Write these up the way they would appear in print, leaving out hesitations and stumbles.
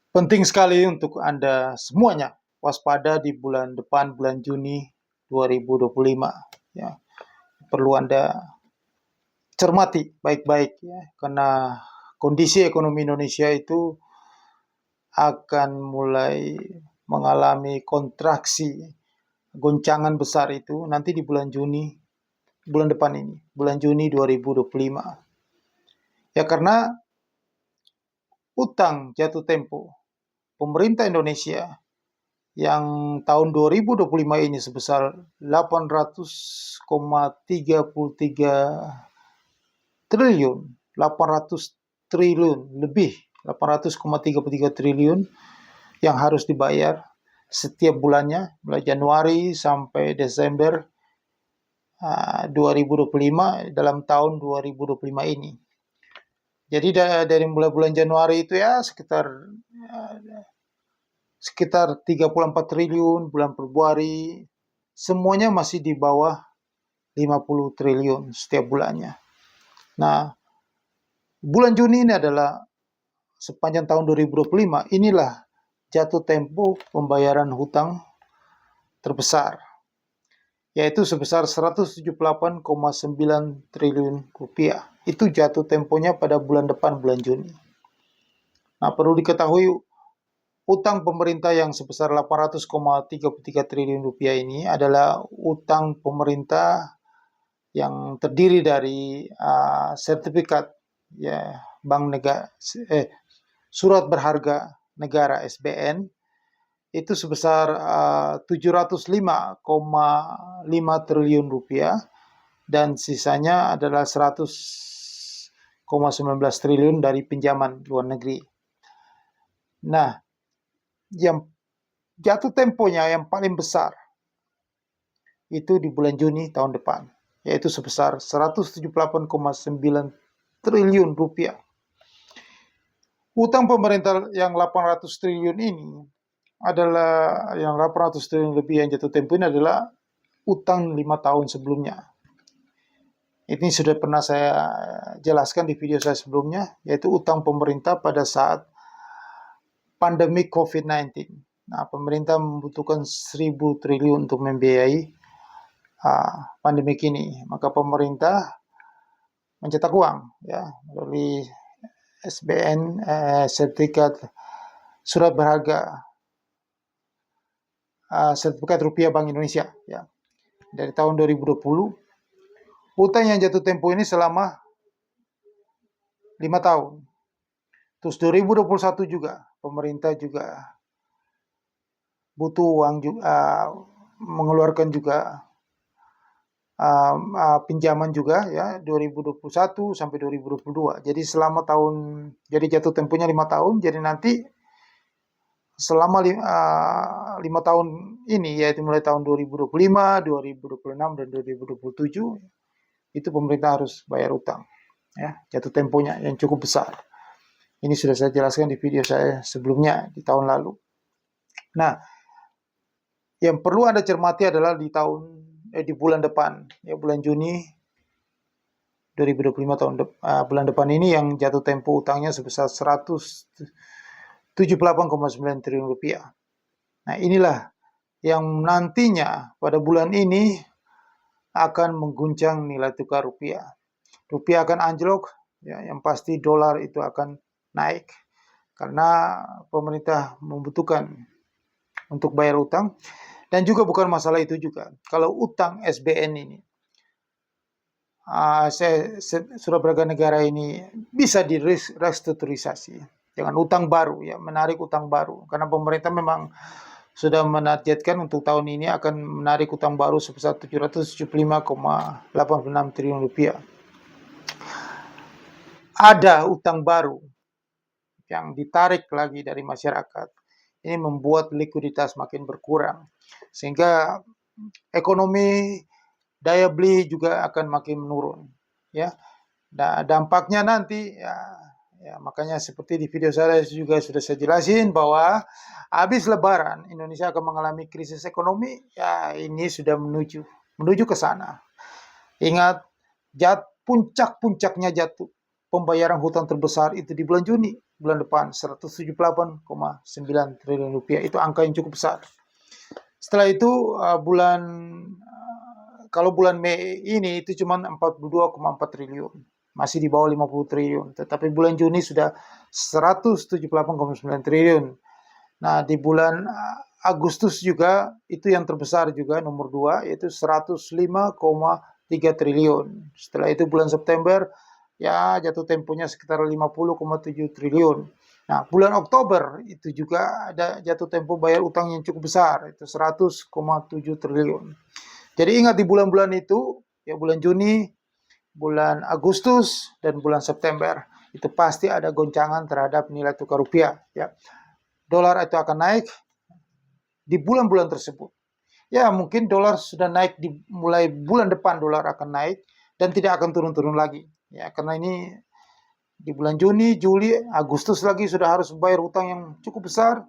Penting sekali untuk Anda semuanya waspada di bulan depan, bulan Juni 2025. Ya, perlu Anda cermati baik-baik ya, karena kondisi ekonomi Indonesia itu akan mulai mengalami kontraksi, goncangan besar itu nanti di bulan Juni, bulan depan ini, bulan Juni 2025. Ya karena utang jatuh tempo pemerintah Indonesia yang tahun 2025 ini sebesar 800,33 triliun, 800 triliun lebih, 800,33 triliun yang harus dibayar setiap bulannya, mulai Januari sampai Desember 2025 dalam tahun 2025 ini. Jadi dari mulai bulan Januari itu ya sekitar 34 triliun, bulan Februari semuanya masih di bawah 50 triliun setiap bulannya. Nah, bulan Juni ini adalah sepanjang tahun 2025 inilah jatuh tempo pembayaran hutang terbesar, yaitu sebesar 178,9 triliun rupiah. Itu jatuh temponya pada bulan depan, bulan Juni. Nah, perlu diketahui utang pemerintah yang sebesar 800,33 triliun rupiah ini adalah utang pemerintah yang terdiri dari sertifikat ya bank negara, surat berharga negara SBN itu sebesar 705,5 triliun rupiah dan sisanya adalah 100,19 triliun dari pinjaman luar negeri. Nah, yang jatuh temponya yang paling besar itu di bulan Juni tahun depan, yaitu sebesar 178,9 triliun rupiah. Utang pemerintah yang 800 triliun ini adalah yang 800 triliun lebih yang jatuh tempo ini adalah utang 5 tahun sebelumnya. Ini sudah pernah saya jelaskan di video saya sebelumnya, yaitu utang pemerintah pada saat pandemi COVID-19. Nah, pemerintah membutuhkan 1.000 triliun untuk membiayai pandemi ini. Maka pemerintah mencetak uang ya melalui SBN, sertifikat surat berharga, sertifikat rupiah Bank Indonesia ya. Dari tahun 2020 utang yang jatuh tempo ini selama 5 tahun. Terus 2021 juga pemerintah juga butuh uang juga, mengeluarkan juga pinjaman juga ya 2021 sampai 2022. Jadi selama jadi jatuh temponya 5 tahun. Jadi nanti selama 5 tahun ini, yaitu mulai tahun 2025, 2026 dan 2027 itu pemerintah harus bayar utang ya, jatuh temponya yang cukup besar. Ini sudah saya jelaskan di video saya sebelumnya di tahun lalu. Nah, yang perlu Anda cermati adalah di bulan depan ya, bulan Juni 2025 bulan depan ini yang jatuh tempo utangnya sebesar 178,9 triliun rupiah. Nah, inilah yang nantinya pada bulan ini akan mengguncang nilai tukar rupiah. Rupiah akan anjlok, ya, yang pasti dolar itu akan naik karena pemerintah membutuhkan untuk bayar utang. Dan juga bukan masalah itu juga. Kalau utang SBN ini, surat berharga negara ini bisa direstrukturisasi dengan utang baru, ya, menarik utang baru. Karena pemerintah memang sudah menargetkan untuk tahun ini akan menarik utang baru sebesar 775,86 triliun rupiah. Ada utang baru yang ditarik lagi dari masyarakat. Ini membuat likuiditas makin berkurang. Sehingga ekonomi daya beli juga akan makin menurun. Ya. Nah, dampaknya nanti ya makanya seperti di video saya juga sudah saya jelasin bahwa habis Lebaran Indonesia akan mengalami krisis ekonomi. Ya, ini sudah menuju ke sana. Ingat, puncak-puncaknya jatuh pembayaran hutang terbesar itu di bulan Juni. bulan depan 178,9 triliun rupiah. Itu angka yang cukup besar. Setelah itu kalau bulan Mei ini itu cuma 42,4 triliun. Masih di bawah 50 triliun. Tetapi bulan Juni sudah 178,9 triliun. Nah, di bulan Agustus juga itu yang terbesar juga nomor 2 yaitu 105,3 triliun. Setelah itu bulan September ya jatuh temponya sekitar 50,7 triliun. Nah, bulan Oktober itu juga ada jatuh tempo bayar utang yang cukup besar, itu 100,7 triliun. Jadi ingat di bulan-bulan itu, ya bulan Juni, bulan Agustus, dan bulan September, itu pasti ada goncangan terhadap nilai tukar rupiah. Ya. Dolar itu akan naik di bulan-bulan tersebut. Ya, mungkin dolar sudah naik mulai bulan depan dolar akan naik dan tidak akan turun-turun lagi. Ya, karena ini di bulan Juni, Juli, Agustus lagi sudah harus bayar utang yang cukup besar.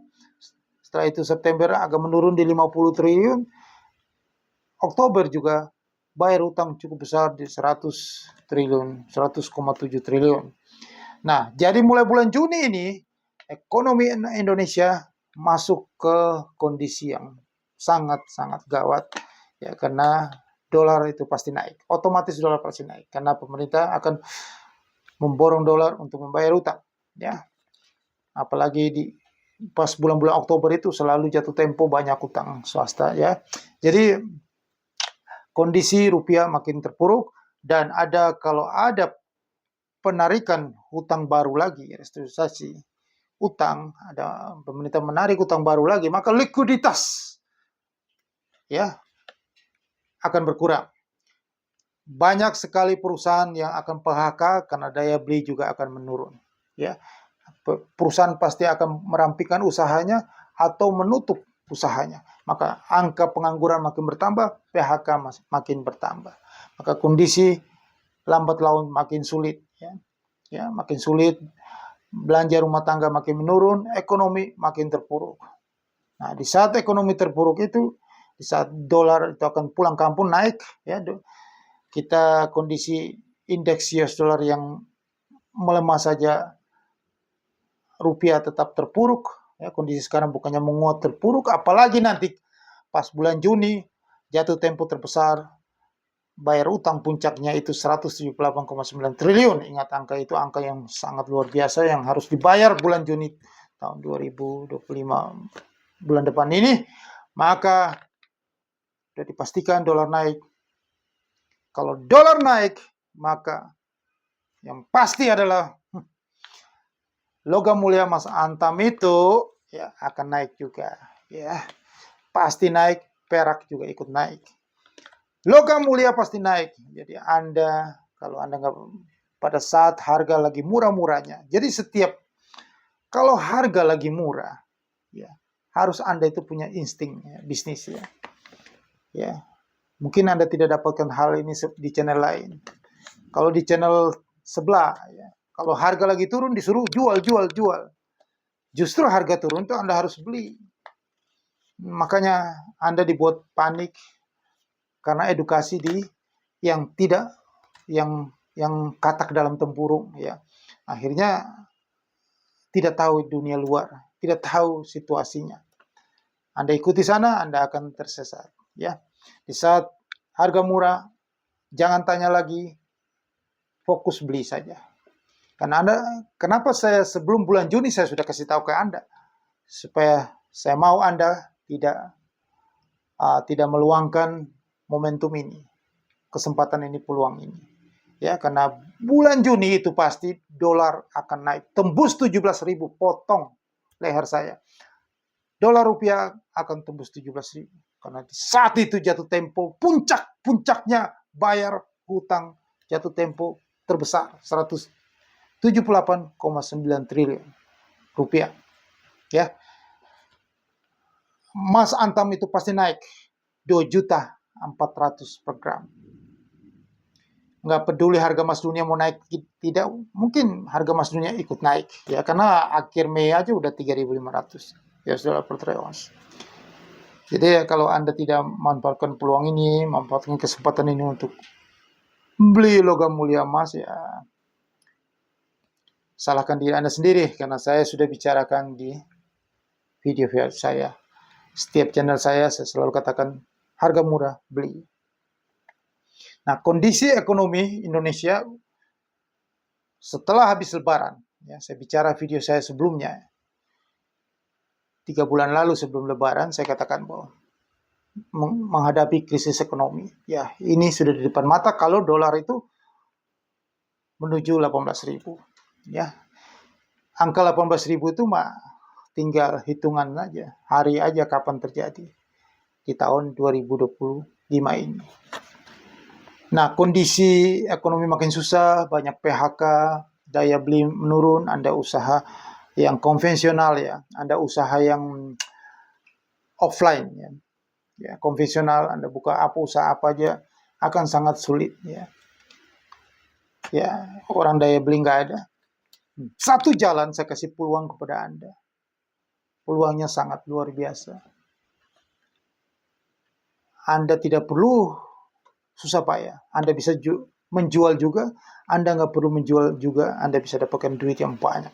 Setelah itu September agak menurun di 50 triliun. Oktober juga bayar utang cukup besar di 100 triliun, 100,7 triliun. Nah, jadi mulai bulan Juni ini, ekonomi Indonesia masuk ke kondisi yang sangat-sangat gawat. Ya, karena dolar itu pasti naik. Otomatis dolar pasti naik. Karena pemerintah akan memborong dolar untuk membayar utang, ya. Apalagi pas bulan-bulan Oktober itu selalu jatuh tempo banyak utang swasta, ya. Jadi kondisi rupiah makin terpuruk dan kalau ada penarikan hutang baru lagi, restrukturisasi utang, ada pemerintah menarik utang baru lagi, maka likuiditas ya akan berkurang. Banyak sekali perusahaan yang akan PHK karena daya beli juga akan menurun. Ya, perusahaan pasti akan merampikan usahanya atau menutup usahanya. Maka angka pengangguran makin bertambah, PHK makin bertambah. Maka kondisi lambat laun makin sulit. Ya, makin sulit. Belanja rumah tangga makin menurun, ekonomi makin terpuruk. Nah, di saat ekonomi terpuruk itu, di saat dolar itu akan pulang kampung naik, ya, kita kondisi indeks US dollar yang melemah saja, rupiah tetap terpuruk, ya, kondisi sekarang bukannya menguat terpuruk, apalagi nanti pas bulan Juni jatuh tempo terbesar, bayar utang puncaknya itu 178,9 triliun. Ingat angka itu angka yang sangat luar biasa yang harus dibayar bulan Juni tahun 2025 bulan depan ini, maka sudah dipastikan dolar naik. Kalau dolar naik, maka yang pasti adalah logam mulia Mas Antam itu ya akan naik juga. Ya, pasti naik, perak juga ikut naik. Logam mulia pasti naik. Jadi kalau Anda nggak pada saat harga lagi murah-murahnya. Jadi kalau harga lagi murah, ya harus Anda itu punya insting ya, bisnis ya. Ya, mungkin Anda tidak dapatkan hal ini di channel lain. Kalau di channel sebelah, ya, kalau harga lagi turun disuruh jual. Justru harga turun itu Anda harus beli. Makanya Anda dibuat panik karena edukasi yang katak dalam tempurung, ya. Akhirnya tidak tahu dunia luar, tidak tahu situasinya. Anda ikuti sana, Anda akan tersesat. Ya, di saat harga murah, jangan tanya lagi, fokus beli saja. Karena kenapa saya sebelum bulan Juni saya sudah kasih tahu ke Anda, supaya saya mau Anda tidak meluangkan momentum ini, kesempatan ini, peluang ini. Ya, karena bulan Juni itu pasti dolar akan naik, tembus 17.000, potong leher saya. Dolar rupiah akan tembus 17.000. Karena di saat itu jatuh tempo puncaknya bayar hutang jatuh tempo terbesar 178,9 triliun rupiah. Ya. Mas Antam itu pasti naik 2.400.000 per gram. Nggak peduli harga emas dunia mau naik tidak, mungkin harga emas dunia ikut naik ya, karena akhir Mei aja udah 3.500 US dollar per troy ounce. Jadi kalau Anda tidak memanfaatkan peluang ini, memanfaatkan kesempatan ini untuk beli logam mulia emas, ya salahkan diri Anda sendiri, karena saya sudah bicarakan di video saya. Setiap channel saya selalu katakan harga murah, beli. Nah, kondisi ekonomi Indonesia setelah habis Lebaran, ya, saya bicara video saya sebelumnya, 3 bulan lalu sebelum Lebaran, saya katakan bahwa menghadapi krisis ekonomi. Ya, ini sudah di depan mata kalau dolar itu menuju 18.000. Ya, angka 18.000 itu tinggal hitungan aja, hari aja kapan terjadi di tahun 2025 ini. Nah, kondisi ekonomi makin susah, banyak PHK, daya beli menurun, Anda usaha yang konvensional ya, Anda usaha yang offline ya. Ya, konvensional, Anda buka usaha apa aja akan sangat sulit ya. Ya, orang daya beli nggak ada. Satu jalan saya kasih peluang kepada Anda. Peluangnya sangat luar biasa. Anda tidak perlu susah payah. Anda bisa menjual juga. Anda nggak perlu menjual juga. Anda bisa dapatkan duit yang banyak.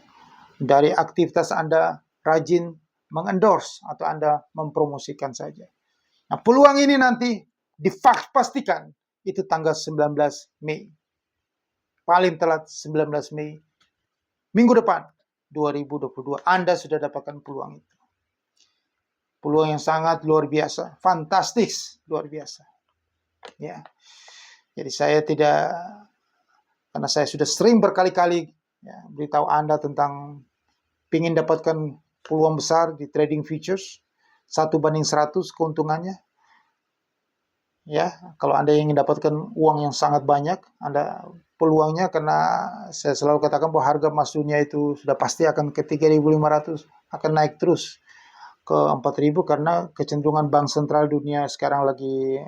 Dari aktivitas Anda rajin mengendorse atau Anda mempromosikan saja. Nah, peluang ini nanti dipastikan itu tanggal 19 Mei. Paling telat 19 Mei. Minggu depan, 2022. Anda sudah dapatkan peluang itu. Peluang yang sangat luar biasa. Fantastis, luar biasa. Ya. Jadi saya tidak, karena saya sudah sering berkali-kali ya, beritahu Anda tentang ingin dapatkan peluang besar di trading futures, 1:100 keuntungannya. Ya, kalau Anda ingin dapatkan uang yang sangat banyak, Anda peluangnya, karena saya selalu katakan bahwa harga emas dunia itu sudah pasti akan ke 3.500, akan naik terus ke 4.000 karena kecenderungan Bank Sentral Dunia sekarang lagi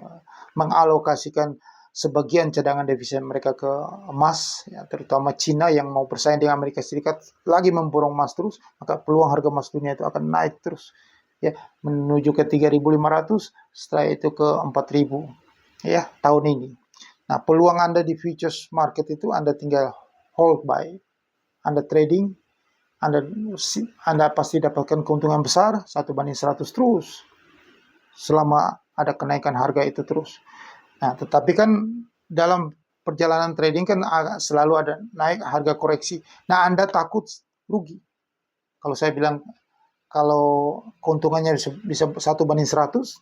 mengalokasikan sebagian cadangan devisa mereka ke emas, ya, terutama Cina yang mau bersaing dengan Amerika Serikat lagi memborong emas terus, maka peluang harga emas dunia itu akan naik terus. Ya, menuju ke 3.500, setelah itu ke 4.000 ya tahun ini. Nah, peluang Anda di futures market itu Anda tinggal hold buy, Anda trading, Anda pasti dapatkan keuntungan besar 1:100 terus selama ada kenaikan harga itu terus. Nah, tetapi kan dalam perjalanan trading kan selalu ada naik harga koreksi. Nah, Anda takut rugi. Kalau saya bilang kalau keuntungannya bisa 1:100,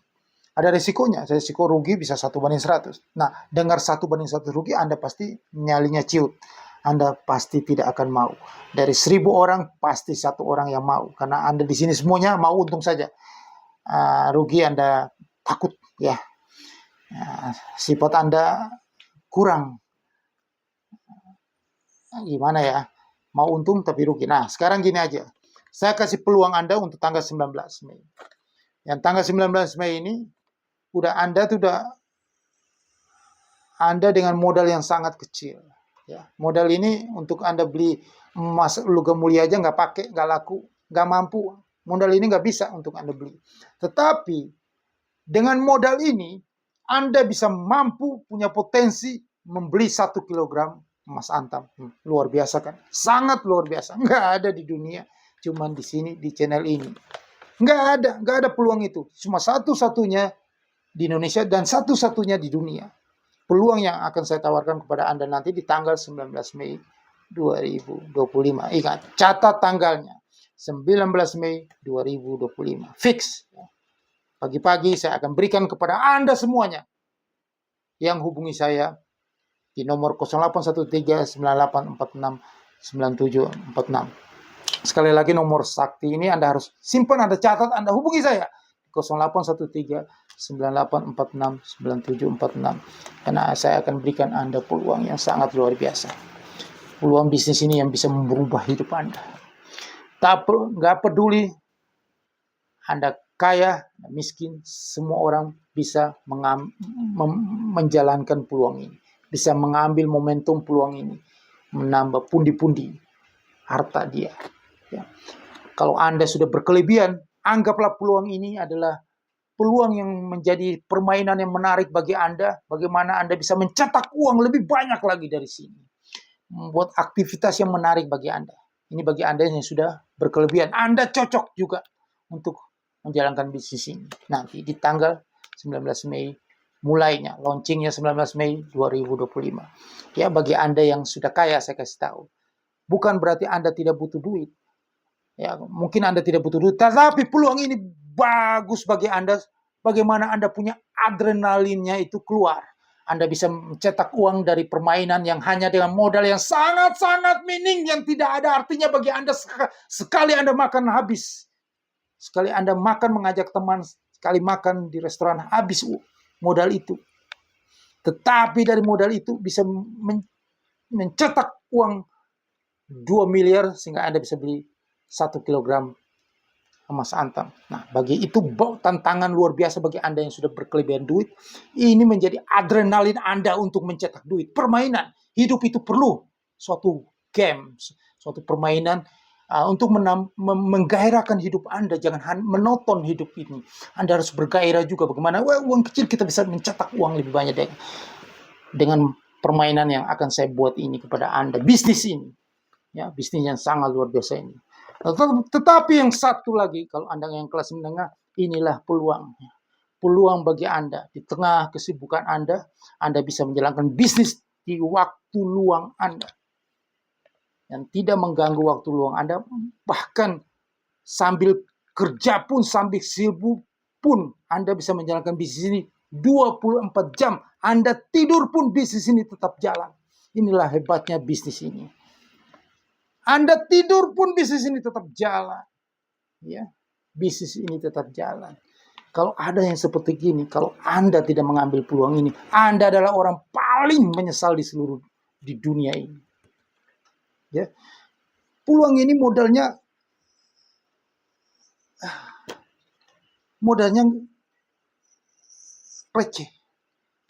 ada risikonya. Risiko rugi bisa 1:100. Nah, dengar 1:100 rugi, Anda pasti nyalinya ciut. Anda pasti tidak akan mau. Dari 1.000 orang, pasti 1 orang yang mau. Karena Anda di sini semuanya mau untung saja. Rugi Anda takut ya. Sifat Anda kurang. Gimana ya? Mau untung tapi rugi. Nah, sekarang gini aja. Saya kasih peluang Anda untuk tanggal 19 Mei. Yang tanggal 19 Mei ini, Anda dengan modal yang sangat kecil. Ya, modal ini untuk Anda beli emas logam mulia aja nggak pakai, nggak laku, nggak mampu. Modal ini nggak bisa untuk Anda beli. Tetapi dengan modal ini, Anda bisa mampu punya potensi membeli 1 kilogram emas antam. Luar biasa kan? Sangat luar biasa. Nggak ada di dunia. Cuman di sini, di channel ini. Nggak ada peluang itu. Cuma satu-satunya di Indonesia dan satu-satunya di dunia. Peluang yang akan saya tawarkan kepada Anda nanti di tanggal 19 Mei 2025. Ingat, catat tanggalnya. 19 Mei 2025. Fix. Pagi-pagi saya akan berikan kepada Anda semuanya yang hubungi saya di nomor 081398469746. Sekali lagi nomor sakti ini Anda harus simpan, Anda catat, Anda hubungi saya 081398469746, karena saya akan berikan Anda peluang yang sangat luar biasa. Peluang bisnis ini yang bisa merubah hidup Anda. Nggak peduli Anda kaya, miskin, semua orang bisa menjalankan peluang ini. Bisa mengambil momentum peluang ini. Menambah pundi-pundi harta dia. Ya. Kalau Anda sudah berkelebihan, anggaplah peluang ini adalah peluang yang menjadi permainan yang menarik bagi Anda. Bagaimana Anda bisa mencetak uang lebih banyak lagi dari sini. Membuat aktivitas yang menarik bagi Anda. Ini bagi Anda yang sudah berkelebihan. Anda cocok juga untuk menjalankan bisnis ini. Nanti di tanggal 19 Mei mulainya, launchingnya 19 Mei 2025. Ya, bagi Anda yang sudah kaya, saya kasih tahu. Bukan berarti Anda tidak butuh duit. Ya, mungkin Anda tidak butuh duit, tetapi peluang ini bagus bagi Anda. Bagaimana Anda punya adrenalinnya itu keluar. Anda bisa mencetak uang dari permainan yang hanya dengan modal yang sangat-sangat minim, yang tidak ada artinya bagi Anda. Sekali Anda makan habis. Sekali Anda makan mengajak teman, sekali makan di restoran habis modal itu. Tetapi dari modal itu bisa mencetak uang 2 miliar sehingga Anda bisa beli 1 kilogram emas antam. Nah, bagi itu tantangan luar biasa bagi Anda yang sudah berkelebihan duit. Ini menjadi adrenalin Anda untuk mencetak duit. Permainan. Hidup itu perlu suatu game, suatu permainan untuk menggairahkan hidup Anda. Jangan menonton hidup ini. Anda harus bergairah juga. Bagaimana uang kecil kita bisa mencetak uang lebih banyak dengan permainan yang akan saya buat ini kepada Anda. Bisnis ini. Ya, bisnis yang sangat luar biasa ini. Tetapi yang satu lagi, kalau Anda yang kelas menengah, inilah peluang. Peluang bagi Anda. Di tengah kesibukan Anda bisa menjalankan bisnis di waktu luang Anda. Yang tidak mengganggu waktu luang Anda. Bahkan sambil kerja pun, sambil sibuk pun, Anda bisa menjalankan bisnis ini 24 jam. Anda tidur pun bisnis ini tetap jalan. Inilah hebatnya bisnis ini. Anda tidur pun bisnis ini tetap jalan. Ya, bisnis ini tetap jalan. Kalau ada yang seperti gini, kalau Anda tidak mengambil peluang ini, Anda adalah orang paling menyesal di dunia ini. Ya, peluang ini modalnya receh,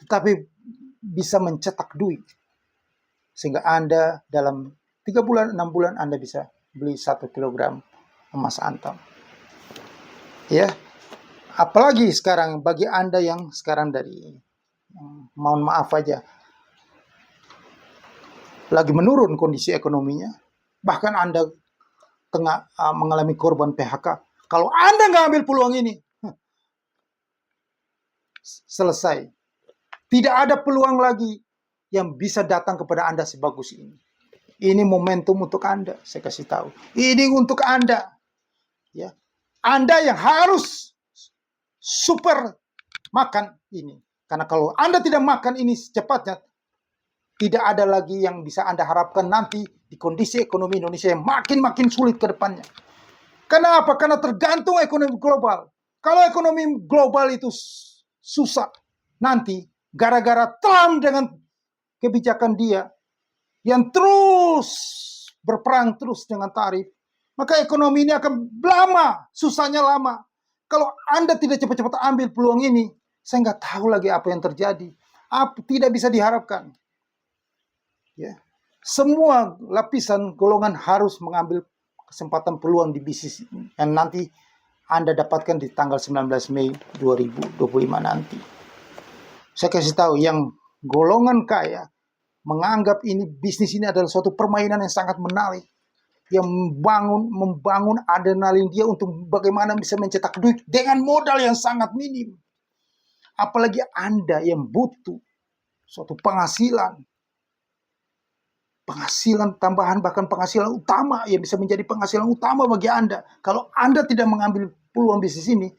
tetapi bisa mencetak duit. Sehingga Anda dalam 3 bulan, 6 bulan Anda bisa beli 1 kilogram emas antam. Ya, apalagi sekarang bagi Anda yang sekarang mohon maaf aja, lagi menurun kondisi ekonominya, bahkan Anda tengah mengalami korban PHK. Kalau Anda nggak ambil peluang ini, selesai. Tidak ada peluang lagi yang bisa datang kepada Anda sebagus ini. Ini momentum untuk Anda, saya kasih tahu. Ini untuk Anda. Ya. Anda yang harus super makan ini. Karena kalau Anda tidak makan ini secepatnya, tidak ada lagi yang bisa Anda harapkan nanti di kondisi ekonomi Indonesia yang makin sulit ke depannya. Kenapa? Karena tergantung ekonomi global. Kalau ekonomi global itu susah, nanti gara-gara Trump dengan kebijakan dia yang terus berperang terus dengan tarif, maka ekonomi ini akan lama, susahnya lama. Kalau Anda tidak cepat-cepat ambil peluang ini, saya nggak tahu lagi apa yang terjadi. Tidak bisa diharapkan. Ya. Semua lapisan golongan harus mengambil kesempatan peluang di bisnis yang nanti Anda dapatkan di tanggal 19 Mei 2025 nanti. Saya kasih tahu, yang golongan kaya menganggap ini bisnis ini adalah suatu permainan yang sangat menarik, yang membangun adrenalin dia untuk bagaimana bisa mencetak duit dengan modal yang sangat minim. Apalagi Anda yang butuh suatu penghasilan tambahan, bahkan penghasilan utama yang bisa menjadi penghasilan utama bagi Anda. Kalau Anda tidak mengambil peluang bisnis ini,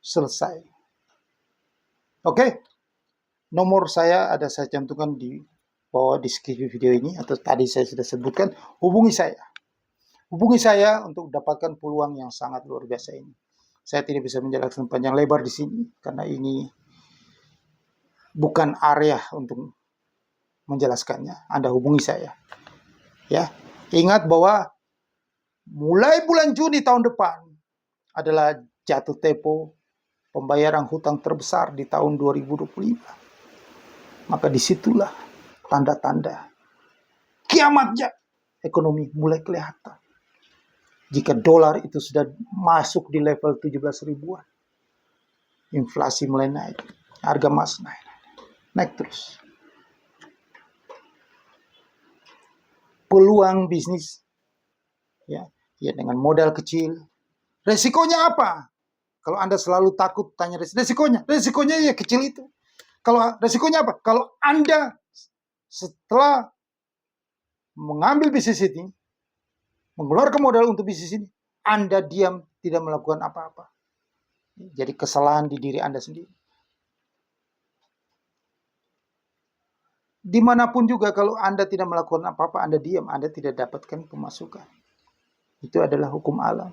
selesai. Oke? Nomor saya saya cantumkan di bawah deskripsi video ini, atau tadi saya sudah sebutkan. Hubungi saya untuk dapatkan peluang yang sangat luar biasa ini. Saya tidak bisa menjelaskan panjang lebar di sini karena ini bukan area untuk menjelaskannya. Anda hubungi saya. Ya, ingat bahwa mulai bulan Juni tahun depan adalah jatuh tempo pembayaran hutang terbesar di tahun 2025. Maka disitulah tanda-tanda kiamatnya ekonomi mulai kelihatan. Jika dolar itu sudah masuk di level 17 ribuan, inflasi mulai naik, harga emas naik terus. peluang bisnis, ya dengan modal kecil. Resikonya apa? Kalau Anda selalu takut tanya resikonya ya kecil itu. Kalau resikonya apa? Kalau Anda setelah mengambil bisnis ini, mengeluarkan modal untuk bisnis ini, Anda diam, tidak melakukan apa-apa. Jadi kesalahan di diri Anda sendiri. Dimanapun juga kalau Anda tidak melakukan apa-apa, Anda diam, Anda tidak dapatkan pemasukan. Itu adalah hukum alam.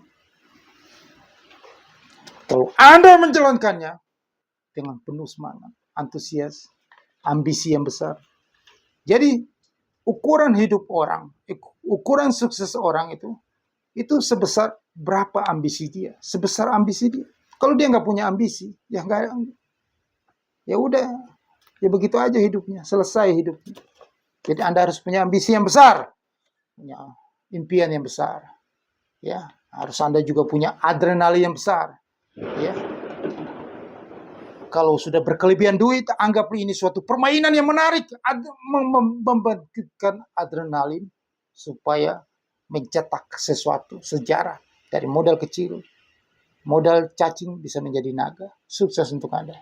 Kalau Anda menjalankannya dengan penuh semangat, antusias, ambisi yang besar. Jadi ukuran hidup orang, ukuran sukses orang itu sebesar berapa ambisi dia, sebesar ambisi dia. Kalau dia nggak punya ambisi, ya udah, ya begitu aja hidupnya, selesai hidupnya. Jadi Anda harus punya ambisi yang besar, punya impian yang besar, ya. Harus Anda juga punya adrenalin yang besar, ya. Kalau sudah berkelebihan duit, anggap ini suatu permainan yang menarik, membangkitkan adrenalin supaya mencetak sesuatu, sejarah. Dari modal kecil, modal cacing bisa menjadi naga. Sukses untuk Anda.